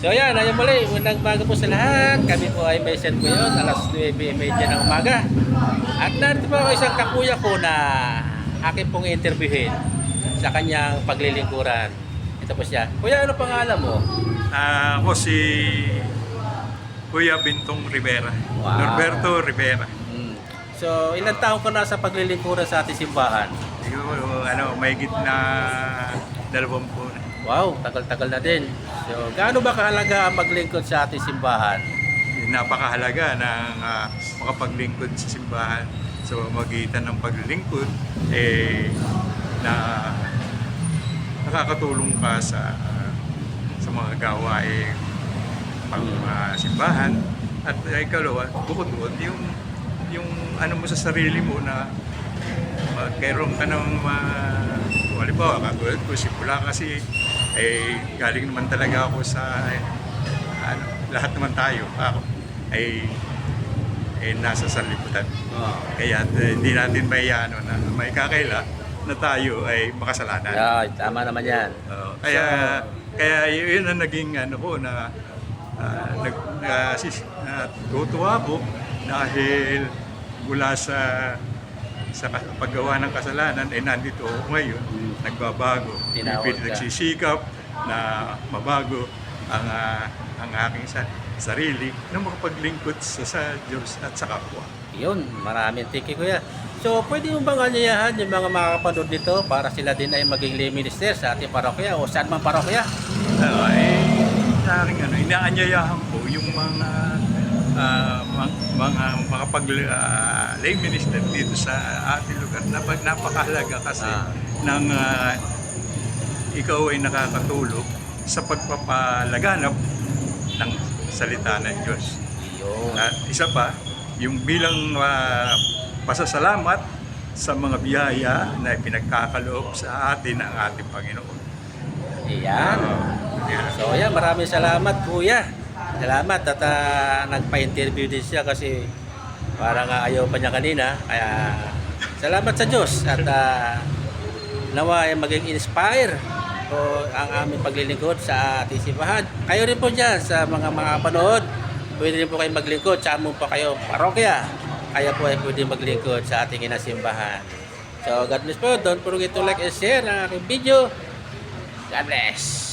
So ayan, ayun muli, unang umaga po sa lahat. Kami po ay may send po yun, alas 9:30 ng umaga. At narito po ako isang kakuya ko na akin pong interviewin sa kanyang paglilingkuran. Ito po siya. Kuya, ano pangalan mo? Ako si Kuya Bintong Rivera. Wow. Norberto Rivera. So, ilang taon ka na sa paglilingkuran sa ating simbahan? Siguro, mahigit na 20 na. Wow, tagal-tagal na din. So, gaano ba kahalaga ang maglingkod sa ating simbahan? Napakahalaga ng makapaglingkod sa simbahan. So, magitan ng paglilingkod, na nakakatulong ka sa mga gawain pang simbahan. At ikalawa, bukod doon, yung ano mo sa sarili mo na magkaroon ka ng halimbawa, katulad ko, simula kasi galing naman talaga ako sa lahat naman tayo. Ako ay nasa sanlibutan. Kaya hindi natin may may kakaila na tayo ay makasalanan. Yeah, tama naman yan. Kaya yun ang naging ko na tutuwa ko dahil mula sa paggawa ng kasalanan nandito ako ngayon, nagbabago. Nagsisikap na mabago ang aking sarili na makapaglingkod sa Diyos at sa kapwa. Yun, maraming tiki kuya. So, pwede mo bang anyayahan yung mga makakapanood nito para sila din ay maging lay minister sa ating parokya o saan man parokya? Sa aking inaanyayahan ko yung mga lay minister dito sa ating lugar. Napakahalaga kasi ng ikaw ay nakakatulong sa pagpapalaganap ng salita ng Diyos. At isa pa, yung bilang pasasalamat sa mga biyaya na pinagkakaloob sa atin ng ating Panginoon. Iyan. So yan, maraming salamat kuya. Salamat at nagpa-interview din siya kasi parang ayaw pa niya kanina. Kaya salamat sa Diyos at nawa ay maging inspire o ang aming paglilingkod sa ating simbahan. Kayo rin po dyan sa mga makapanood. Pwede rin po kayo maglingkod sa among pa kayo parokya. Kaya po ay pwede maglingkod sa ating inasimbahan. So God bless po. Don't forget to like and share ang aking video. God bless.